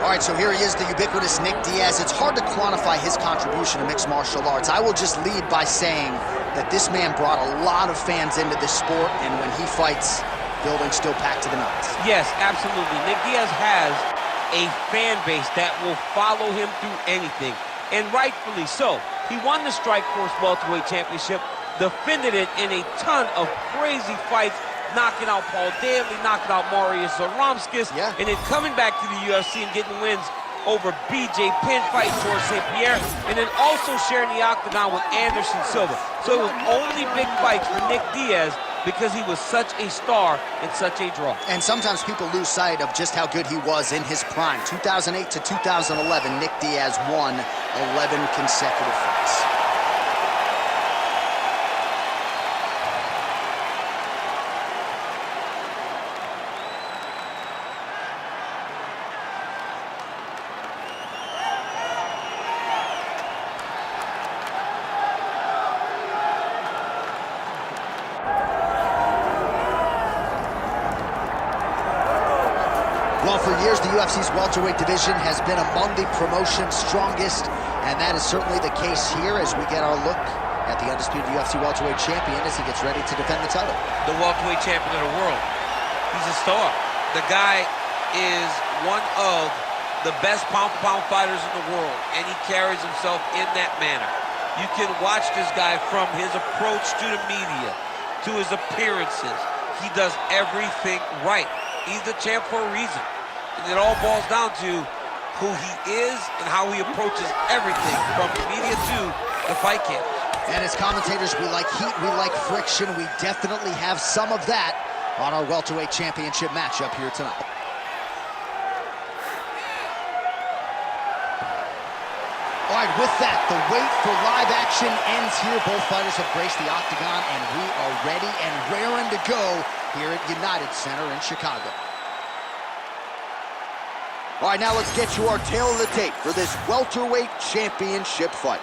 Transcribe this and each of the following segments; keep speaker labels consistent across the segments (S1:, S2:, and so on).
S1: All right, so here he is, the ubiquitous Nick Diaz. It's hard to quantify his contribution to mixed martial arts. I will just lead by saying that this man brought a lot of fans into this sport, and when he fights, building's still packed to the nines.
S2: Yes, absolutely. Nick Diaz has a fan base that will follow him through anything, and rightfully so. He won the Strikeforce Welterweight Championship, defended it in a ton of crazy fights, knocking out Paul Daley, knocking out Marius Zaromskis, and then coming back to the UFC and getting wins over BJ Penn, fighting George St. Pierre, and then also sharing the octagon with Anderson Silva. So it was only big fights for Nick Diaz because he was such a star and such a draw.
S1: And sometimes people lose sight of just how good he was in his prime. 2008 to 2011, Nick Diaz won 11 consecutive fights. Well, for years, the UFC's welterweight division has been among the promotion's strongest, and that is certainly the case here as we get our look at the undisputed UFC welterweight champion as he gets ready to defend the title.
S2: The welterweight champion of the world. He's a star. The guy is one of the best pound-for-pound fighters in the world, and he carries himself in that manner. You can watch this guy from his approach to the media, to his appearances. He does everything right. He's the champ for a reason. And it all boils down to who he is and how he approaches everything from the media to the fight camp.
S1: And as commentators, we like heat, we like friction. We definitely have some of that on our welterweight championship matchup here tonight. All right, with that, the wait for live action ends here. Both fighters have graced the octagon, and we are ready and raring to go here at United Center in Chicago. All right, now let's get you our tail of the tape for this welterweight championship fight.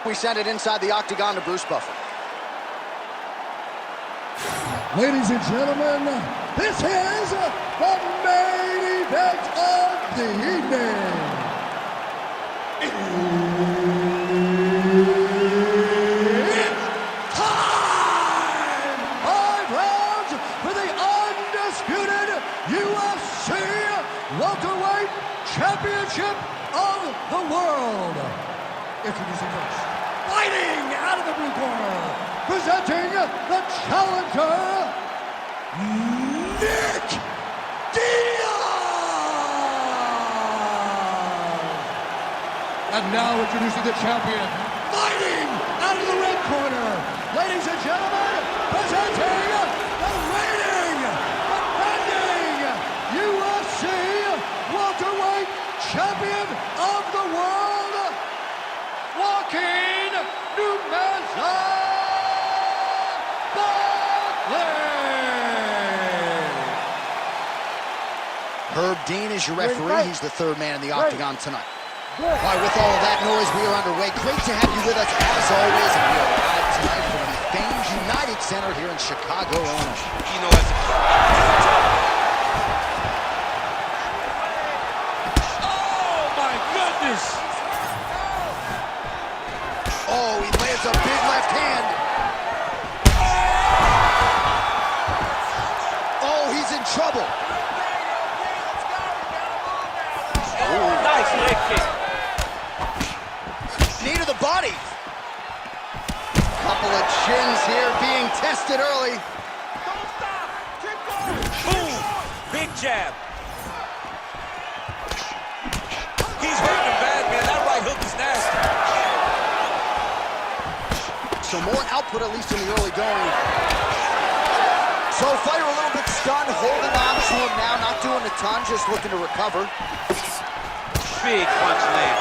S1: We send it inside the octagon to Bruce Buffer.
S3: Ladies and gentlemen, this is the main event of the evening. It's time! 5 rounds for the undisputed UFC Welterweight Championship of the World. Introducing first, fighting out of the blue corner, presenting the challenger, Nick Diaz! And now introducing the champion, fighting out of the red corner, ladies and gentlemen, presenting the reigning, defending UFC welterweight champion of the world, Joaquin Numaza Buckley.
S1: Herb Dean is your referee. He's the third man in the octagon tonight. All right, with all of that noise, we are underway. Great to have you with us as always, and we are live tonight from the famed United Center here in Chicago, Illinois.
S2: You know, as a... Oh, my goodness!
S1: Oh, he lands a big left hand. Oh, he's in trouble.
S2: Oh, nice leg kick.
S1: Knee to the body. Couple of chins here being tested early.
S2: Boom! Big jab. He's hurting him bad, man. That right hook is nasty.
S1: So more output, at least in the early going. So fighter a little bit stunned, holding on to him now, not doing a ton, just looking to recover.
S2: Big punch land.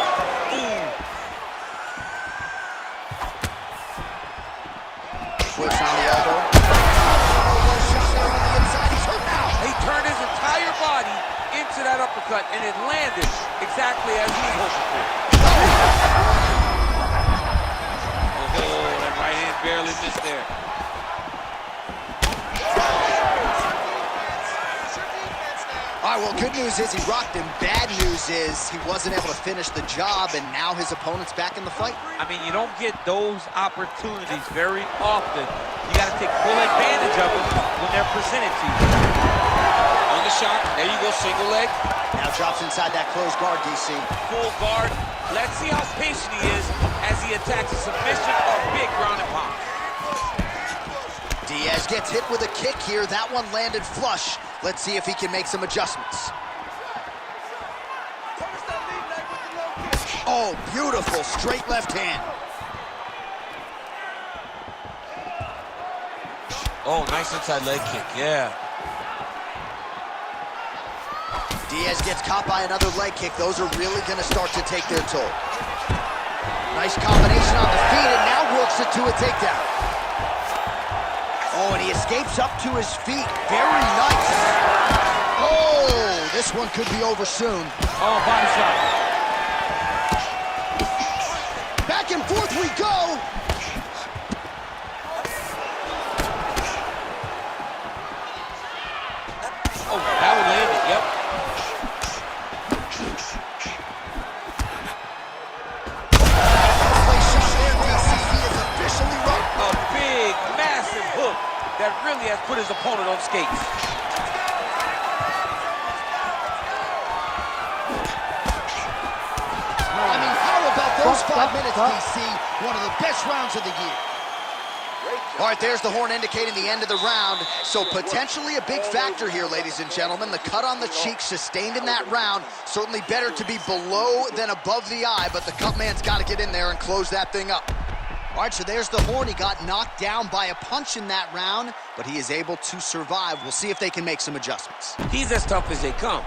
S1: Switch on the elbow. Oh, shot there on the inside. He's hurt now.
S2: He turned his entire body into that uppercut, and it landed exactly as he was hoping for. Oh, that right hand barely missed there.
S1: good news is he rocked him. Bad news is he wasn't able to finish the job, and now his opponent's back in the fight.
S2: I mean, you don't get those opportunities very often. You got to take full advantage of them when they're presented to you. On the shot, there you go, single leg.
S1: Now drops inside that closed guard, DC.
S2: Full guard. Let's see how patient he is as he attacks a submission or big ground and pound.
S1: Diaz gets hit with a kick here. That one landed flush. Let's see if he can make some adjustments. Oh, beautiful straight left hand.
S2: Oh, nice inside leg kick, yeah.
S1: Diaz gets caught by another leg kick. Those are really going to start to take their toll. Nice combination on the feet, and now works it to a takedown. Oh, and he escapes up to his feet. Very nice. Oh, this one could be over soon.
S2: Oh, body shot.
S1: Back and forth we go.
S2: Oh, that one landed, yep. A big, massive hook that really has put his opponent on skates.
S1: I mean, how about those 5 minutes, DC? One of the best rounds of the year. All right, there's the horn indicating the end of the round. So potentially a big factor here, ladies and gentlemen. The cut on the cheek sustained in that round. Certainly better to be below than above the eye, but the cut man's got to get in there and close that thing up. All right, so there's the horn. He got knocked down by a punch in that round, but he is able to survive. We'll see if they can make some adjustments.
S2: He's as tough as they come.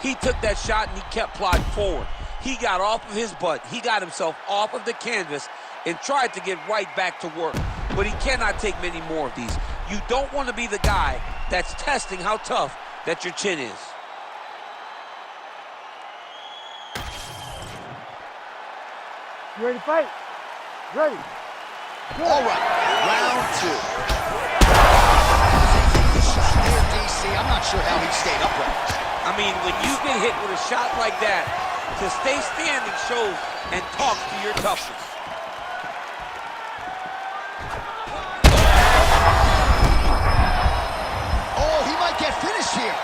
S2: He took that shot and he kept plodding forward. He got off of his butt. He got himself off of the canvas and tried to get right back to work. But he cannot take many more of these. You don't want to be the guy that's testing how tough that your chin is.
S4: You ready to fight? Ready. Good.
S1: All right, round 2. There, DC. I'm not sure how he stayed upright.
S2: I mean, when you get hit with a shot like that, to stay standing shows and talks to your toughness.
S1: Oh, he might get finished here.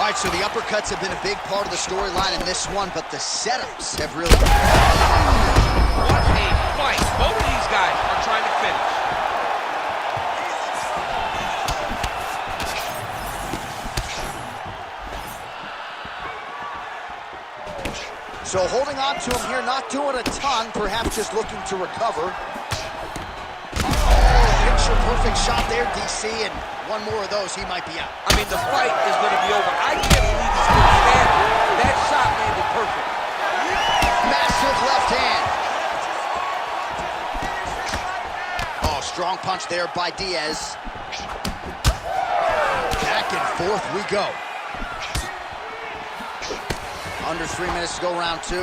S1: All right, so the uppercuts have been a big part of the storyline in this one, but the setups have really...
S2: What a fight. Both of these guys are trying to finish.
S1: So holding on to him here, not doing a ton, perhaps just looking to recover. Oh, picture-perfect shot there, DC, and one more of those, he might be out.
S2: I mean, the fight is going to be over. I can't believe he's still standing. That shot landed perfect.
S1: Massive left hand. Oh, strong punch there by Diaz. Back and forth we go. Under 3 minutes to go, round 2.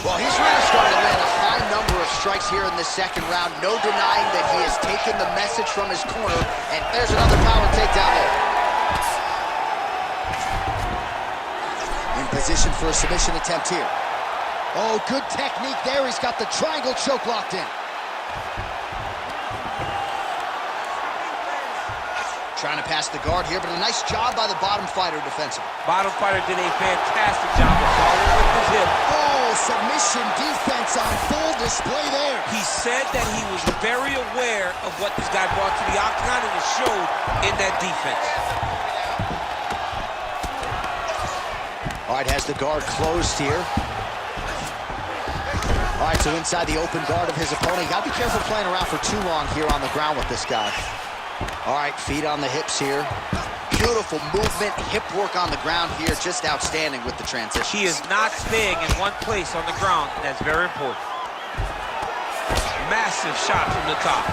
S1: Well, he's really starting to land a high number of strikes here in the second round. No denying that he has taken the message from his corner. And there's another power takedown there. In position for a submission attempt here. Oh, good technique there. He's got the triangle choke locked in. Trying to pass the guard here, but a nice job by the bottom fighter defensively.
S2: Bottom fighter did a fantastic job of following with his hip.
S1: Oh, submission defense on full display there.
S2: He said that he was very aware of what this guy brought to the octagon, and it showed in that defense.
S1: All right, has the guard closed here. All right, so inside the open guard of his opponent. You gotta be careful playing around for too long here on the ground with this guy. All right, feet on the hips here. Beautiful movement, hip work on the ground here. Just outstanding with the transition.
S2: He is not staying in one place on the ground, and that's very important. Massive shot from the top.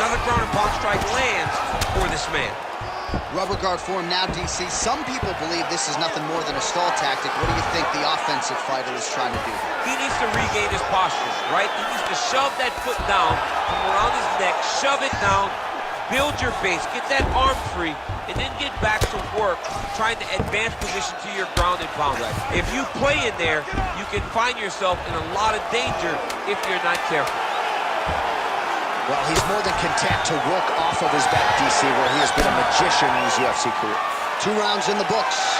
S2: another ground and pound strike lands for this man.
S1: Rubber guard for him now, DC. Some people believe this is nothing more than a stall tactic. What do you think the offensive fighter is trying to do?
S2: He needs to regain his posture, right? He needs to shove that foot down from around his neck, shove it down, build your base, get that arm free, and then get back to work trying to advance position to your ground and pound. If you play in there, you can find yourself in a lot of danger if you're not careful.
S1: Well, he's more than content to work off of his back, DC, where he has been a magician in his UFC career. 2 rounds in the books.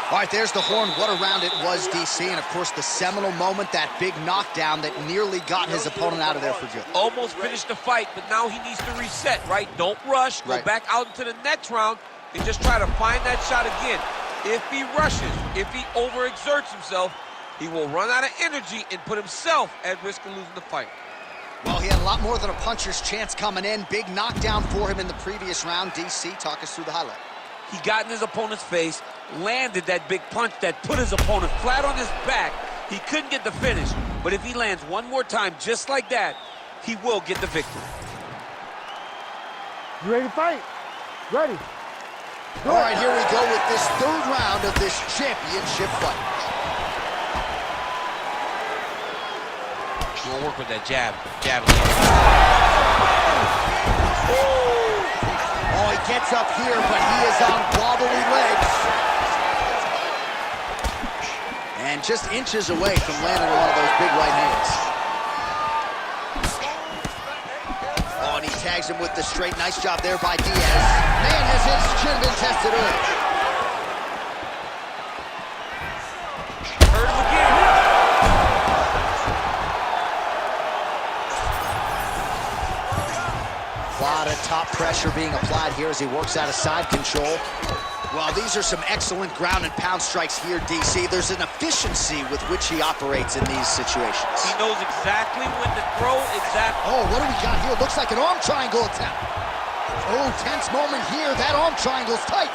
S1: All right, there's the horn. What a round it was, DC. And, of course, the seminal moment, that big knockdown that nearly got his opponent out of there for good.
S2: Almost finished the fight, but now he needs to reset, right? Don't rush. Go back out into the next round and just try to find that shot again. If he rushes, if he overexerts himself, he will run out of energy and put himself at risk of losing the fight.
S1: Well, he had a lot more than a puncher's chance coming in. Big knockdown for him in the previous round. DC, talk us through the highlight.
S2: He got in his opponent's face, landed that big punch that put his opponent flat on his back. He couldn't get the finish, but if he lands one more time just like that, he will get the victory.
S4: You ready to fight? Ready.
S1: All right, here we go with this 3rd round of this championship fight.
S2: We'll work with that jab.
S1: Oh, he gets up here, but he is on wobbly legs. And just inches away from landing one of those big right hands. Oh, and he tags him with the straight. Nice job there by Diaz. Man, has his chin been tested early.
S2: Hurt him again.
S1: A lot of top pressure being applied here as he works out of side control. Well, these are some excellent ground and pound strikes here, DC. There's an efficiency with which he operates in these situations.
S2: He knows exactly when to throw,
S1: Oh, what do we got here? Looks like an arm triangle attempt. Oh, tense moment here. That arm triangle's tight.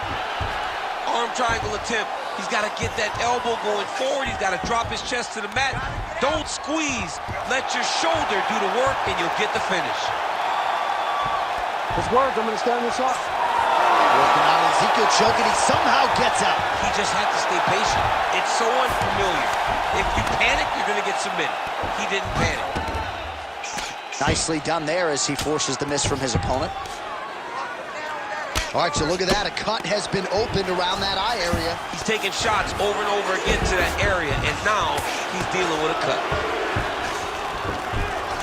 S2: Arm triangle attempt. He's got to get that elbow going forward. He's got to drop his chest to the mat. Don't squeeze. Let your shoulder do the work, and you'll get the finish.
S4: This works. I'm going to stand this up.
S1: Working on Ezekiel choke, and he somehow gets out.
S2: He just had to stay patient. It's so unfamiliar. If you panic, you're going to get submitted. He didn't panic.
S1: Nicely done there as he forces the miss from his opponent. All right, so look at that. A cut has been opened around that eye area.
S2: He's taking shots over and over again to that area, and now he's dealing with a cut.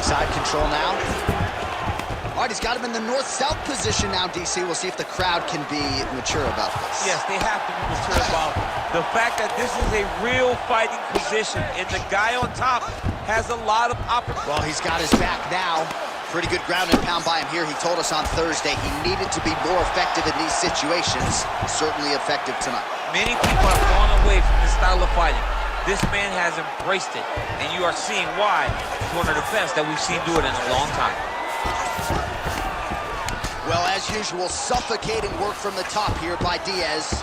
S1: Side control now. All right, he's got him in the north-south position now, DC. We'll see if the crowd can be mature about this.
S2: Yes, they have to be mature about the fact that this is a real fighting position, and the guy on top has a lot of opportunity.
S1: Well, he's got his back now. Pretty good ground and pound by him here. He told us on Thursday he needed to be more effective in these situations. Certainly effective tonight.
S2: Many people have gone away from this style of fighting. This man has embraced it, and you are seeing why he's one of the best that we've seen do it in a long time.
S1: Well, as usual, suffocating work from the top here by Diaz.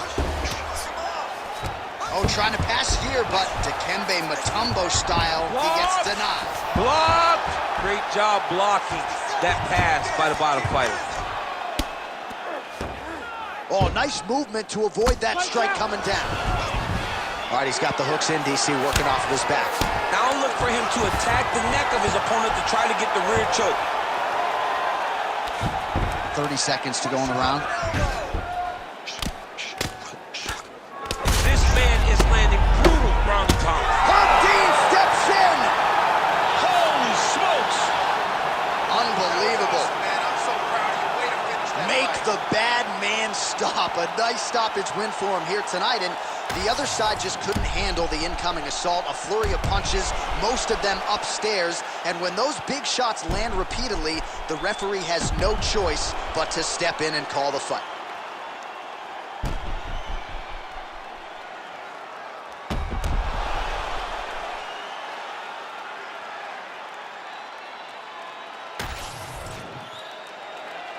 S1: Oh, trying to pass here, but Dikembe Mutombo style, he gets denied.
S2: Blocked! Great job blocking that pass by the bottom fighter.
S1: Oh, nice movement to avoid that strike coming down. All right, he's got the hooks in, DC, working off of his back.
S2: Now look for him to attack the neck of his opponent to try to get the rear choke.
S1: 30 seconds to go in the round.
S2: This man is landing brutal ground and pound.
S1: Herb Dean steps in!
S2: Holy smokes!
S1: Unbelievable.
S3: Man, I'm so proud of you. Way to finish that
S1: Make
S3: fight.
S1: the bad man stop. A nice stoppage win for him here tonight, and the other side just couldn't handle the incoming assault. A flurry of punches, most of them upstairs, and when those big shots land repeatedly, the referee has no choice but to step in and call the fight.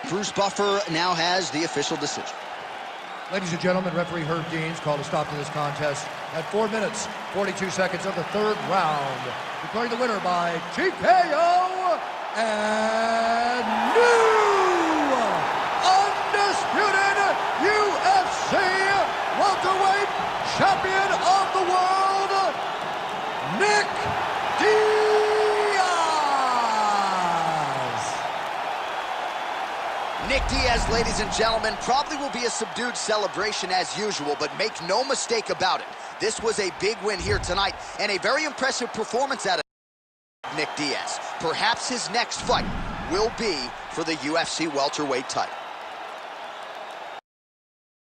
S1: Bruce Buffer now has the official decision.
S3: Ladies and gentlemen, referee Herb Dean's called a stop to this contest at 4 minutes, 42 seconds of the 3rd round. Declaring the winner by TKO and new undisputed UFC welterweight champion of the world, Nick Diaz.
S1: Nick Diaz, ladies and gentlemen, probably will be a subdued celebration as usual, but make no mistake about it. This was a big win here tonight and a very impressive performance out of Nick Diaz. Perhaps his next fight will be for the UFC welterweight title.